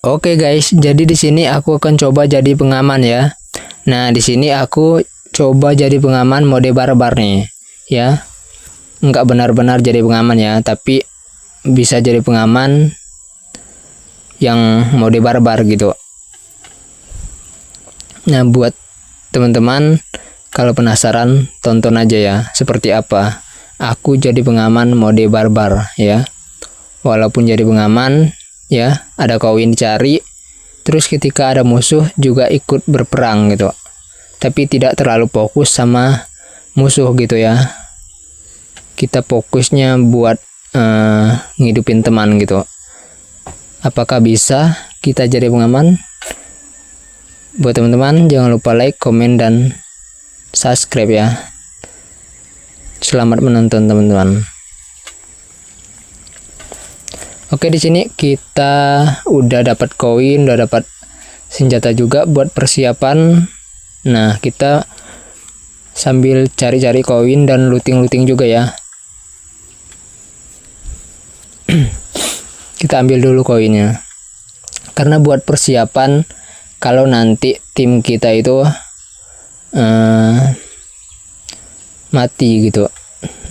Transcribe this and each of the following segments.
Oke guys, jadi di sini aku akan coba jadi pengaman ya. Nah, di sini aku coba jadi pengaman mode barbar nih, ya. Enggak benar-benar jadi pengaman ya, tapi bisa jadi pengaman yang mode barbar gitu. Nah, buat teman-teman kalau penasaran, tonton aja ya, seperti apa aku jadi pengaman mode barbar ya. Walaupun jadi pengaman ya, ada koin cari, terus ketika ada musuh juga ikut berperang gitu, tapi tidak terlalu fokus sama musuh gitu ya. Kita fokusnya buat ngidupin teman gitu. Apakah bisa kita jadi pengaman? Buat teman-teman jangan lupa like, komen, dan subscribe ya. Selamat menonton teman-teman. Oke, di sini kita udah dapat koin, udah dapat senjata juga buat persiapan. Nah, kita sambil cari-cari koin dan looting-looting juga ya. Kita ambil dulu koinnya. Karena buat persiapan kalau nanti tim kita itu mati gitu.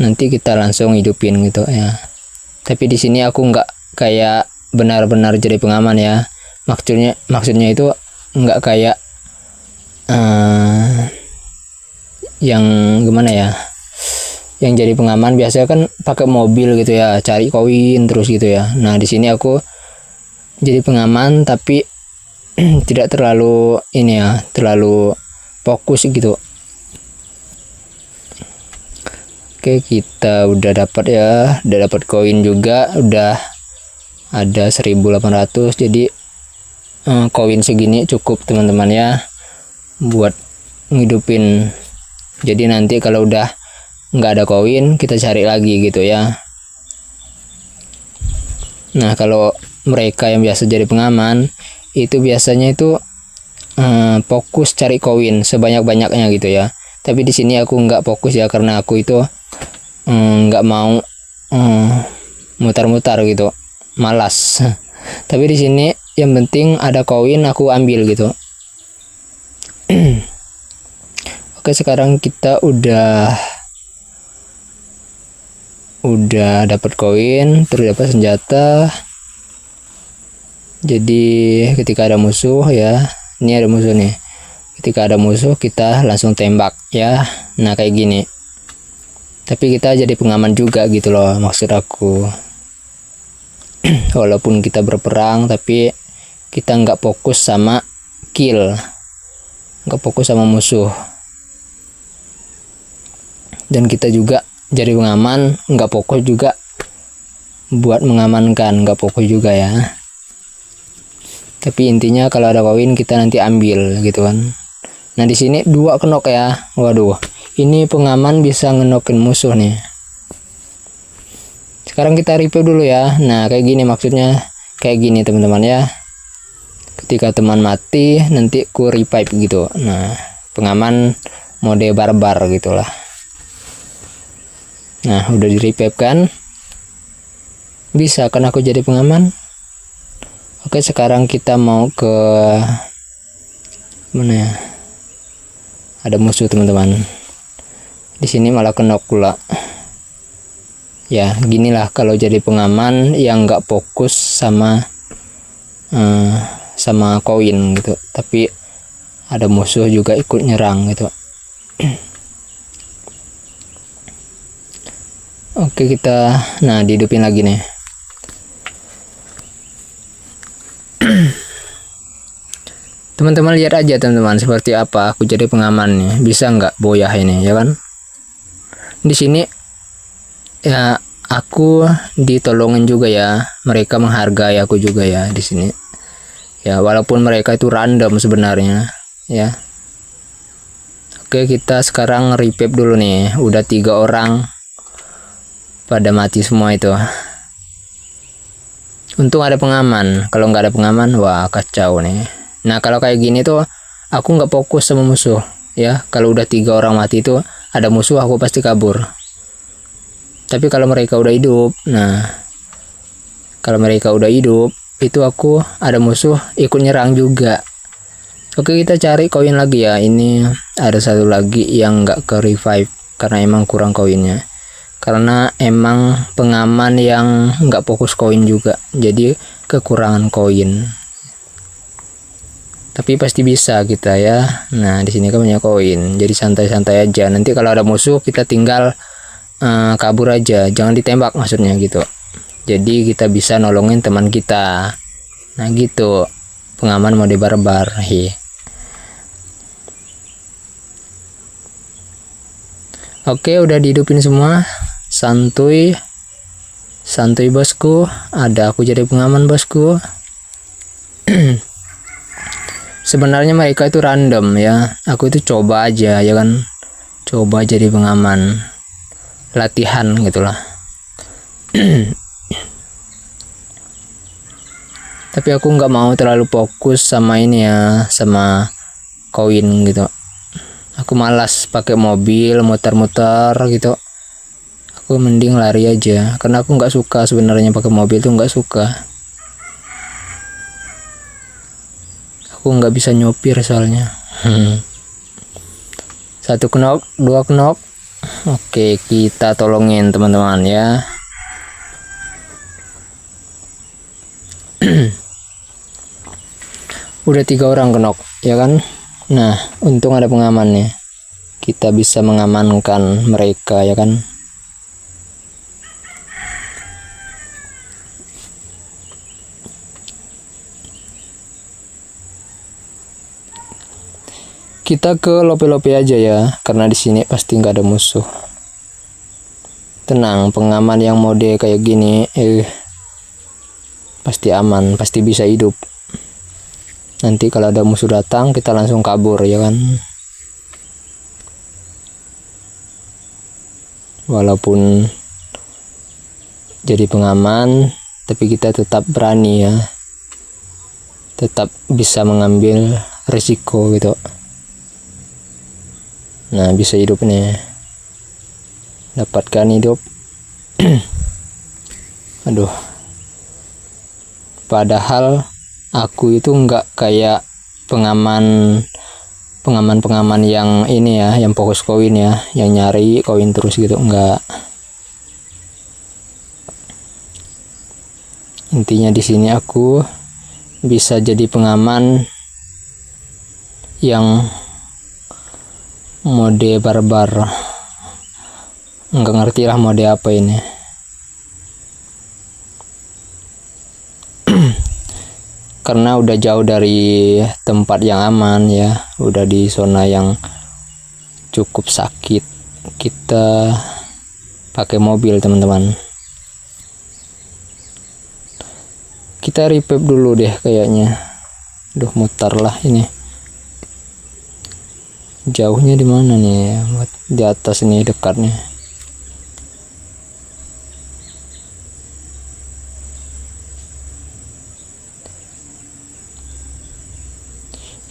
Nanti kita langsung hidupin gitu ya. Tapi di sini aku nggak kayak benar-benar jadi pengaman ya. Maksudnya itu nggak kayak yang gimana ya, yang jadi pengaman biasanya kan pakai mobil gitu ya, cari koin terus gitu ya. Nah, di sini aku jadi pengaman tapi tidak terlalu ini ya, terlalu fokus gitu. Oke, kita udah dapat ya, udah dapat koin juga, udah ada 1800. Jadi koin segini cukup teman-teman ya buat ngidupin. Jadi nanti kalau udah nggak ada koin kita cari lagi gitu ya. Nah, kalau mereka yang biasa jadi pengaman itu biasanya itu fokus cari koin sebanyak-banyaknya gitu ya. Tapi di sini aku nggak fokus ya, karena aku itu nggak mau mutar-mutar gitu, malas. Tapi di sini yang penting ada koin aku ambil gitu. Oke, sekarang kita udah dapat koin, terus dapat senjata. Jadi ketika ada musuh ya, ini ada musuh nih. Ketika ada musuh kita langsung tembak ya. Nah, kayak gini. Tapi kita jadi pengaman juga gitu loh, maksud aku. Walaupun kita berperang tapi kita nggak fokus sama kill, nggak fokus sama musuh. Dan kita juga jadi pengaman nggak fokus juga buat mengamankan, nggak fokus juga ya. Tapi intinya kalau ada koin kita nanti ambil gitu kan. Nah, di sini 2 kenok ya. Waduh, ini pengaman bisa ngenokin musuh nih. Sekarang kita revive dulu ya. Nah, kayak gini maksudnya, kayak gini teman-teman ya. Ketika teman mati nanti ku revive gitu. Nah, pengaman mode barbar gitulah. Nah, udah di revive kan? Bisa kan aku jadi pengaman? Oke, sekarang kita mau ke mana ya? Ada musuh teman-teman. Di sini malah kenok pula. Ya, ginilah kalau jadi pengaman yang nggak fokus sama koin gitu. Tapi ada musuh juga ikut nyerang gitu. Oke, kita dihidupin lagi nih. Teman-teman lihat aja teman-teman seperti apa aku jadi pengamannya. Bisa nggak boyah ini ya kan? Di sini ya aku ditolongin juga ya. Mereka menghargai aku juga ya di sini. Ya, walaupun mereka itu random sebenarnya ya. Oke, kita sekarang revive dulu nih. Udah 3 orang pada mati semua itu. Untung ada pengaman. Kalau nggak ada pengaman, wah kacau nih. Nah, kalau kayak gini tuh aku nggak fokus sama musuh ya. Kalau udah 3 orang mati itu ada musuh aku pasti kabur. Tapi kalau mereka udah hidup, nah kalau mereka udah hidup itu aku ada musuh ikut nyerang juga. Oke, kita cari koin lagi ya. Ini ada satu lagi yang nggak ke revive karena emang kurang koinnya. Karena emang pengaman yang nggak fokus koin juga, jadi kekurangan koin. Tapi pasti bisa kita ya. Nah, di sini kan banyak koin, jadi santai-santai aja. Nanti kalau ada musuh kita tinggal kabur aja, jangan ditembak maksudnya gitu. Jadi kita bisa nolongin teman kita. Nah gitu, pengaman mode barbar. Oke, udah dihidupin semua. Santuy bosku. Ada aku jadi pengaman bosku. Sebenarnya mereka itu random ya. Aku itu coba aja ya kan. Coba jadi pengaman. Latihan gitulah. Tapi aku nggak mau terlalu fokus sama ini ya, sama koin gitu. Aku malas pakai mobil muter-muter gitu. Aku mending lari aja, karena aku nggak suka sebenarnya pakai mobil tuh, nggak suka. Aku nggak bisa nyopir soalnya. 1 knock, 2 knock. Oke, kita tolongin teman-teman ya. Udah 3 orang knock ya kan. Nah, untung ada pengamannya. Kita bisa mengamankan mereka ya kan. Kita ke lope-lope aja ya, karena di sini pasti nggak ada musuh. Tenang, pengaman yang mode kayak gini pasti aman, pasti bisa hidup. Nanti kalau ada musuh datang kita langsung kabur ya kan. Walaupun jadi pengaman, tapi kita tetap berani ya, tetap bisa mengambil risiko gitu. Nah, bisa hidup nih, dapatkan hidup. Aduh, padahal aku itu nggak kayak pengaman yang ini ya, yang fokus koin ya, yang nyari koin terus gitu, enggak. Intinya di sini aku bisa jadi pengaman yang mode barbar. Enggak ngerti lah mode apa ini. Karena udah jauh dari tempat yang aman ya, udah di zona yang cukup sakit. Kita pakai mobil teman-teman. Kita revive dulu deh kayaknya. Duh, mutar lah ini. Jauhnya di mana nih? Di atas ini dekatnya.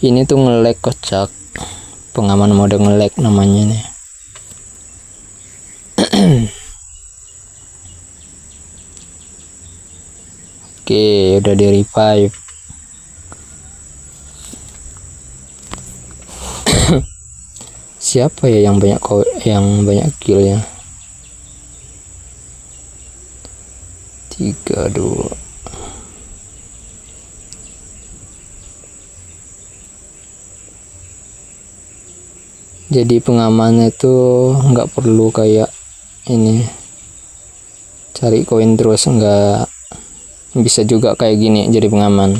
Ini tuh nge-lag kocak. Pengaman mode nge-lag namanya nih. Oke, udah di revive. Siapa ya yang banyak kill ya? 3, 2. Jadi pengamannya itu nggak perlu kayak ini cari koin terus, nggak, bisa juga kayak gini jadi pengaman.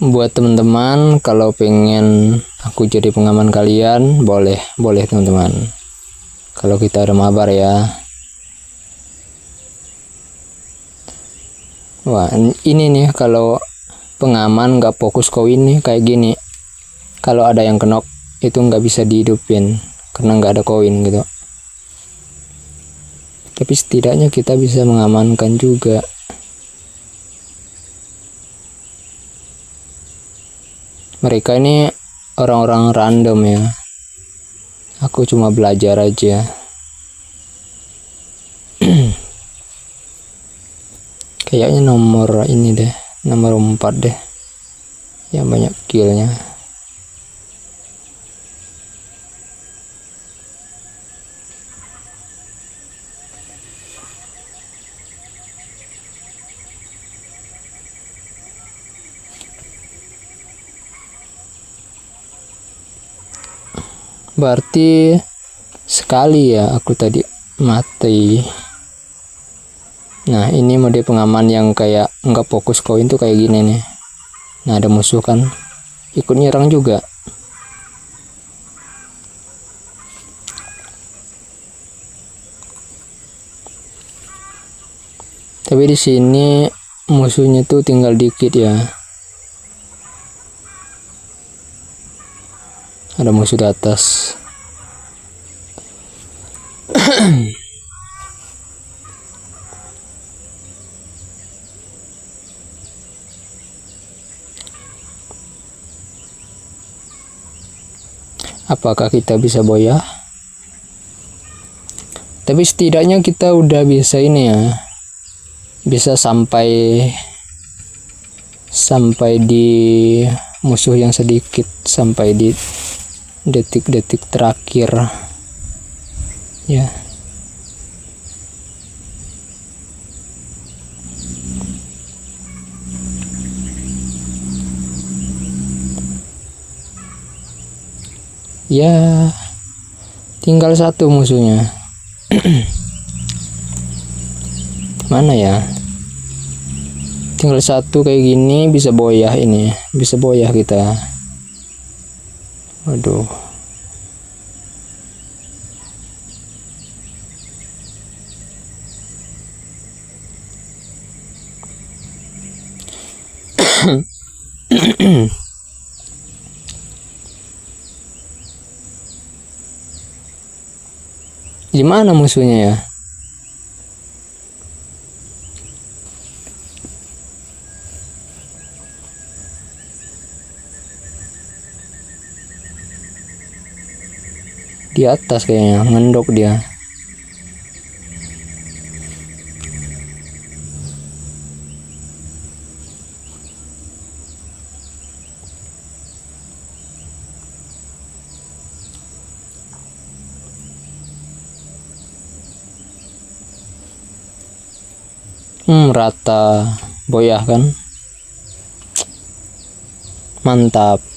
Buat teman-teman kalau pengen aku jadi pengaman kalian, boleh teman-teman. Kalau kita ada mabar ya. Wah, ini nih kalau pengaman nggak fokus koin nih kayak gini. Kalau ada yang kenok itu nggak bisa dihidupin karena nggak ada koin gitu. Tapi setidaknya kita bisa mengamankan juga. Mereka ini orang-orang random ya. Aku cuma belajar aja. Kayaknya nomor ini deh, nomor 4 deh, yang banyak killnya. Berarti sekali ya aku tadi mati. Nah, ini mode pengaman yang kayak nggak fokus koin tuh kayak gini nih. Nah, ada musuh kan ikut nyerang juga. Tapi di sini musuhnya tuh tinggal dikit ya. Ada musuh di atas. Apakah kita bisa boyah? Tapi setidaknya kita udah bisa ini ya. Bisa sampai di musuh yang sedikit, sampai di detik-detik terakhir ya. Ya, tinggal satu musuhnya. Mana ya? Tinggal satu kayak gini, bisa boyah ini, bisa boyah kita. Waduh. Di mana musuhnya ya? Di atas kayaknya, ngendok dia. Rata, boyah kan? Mantap.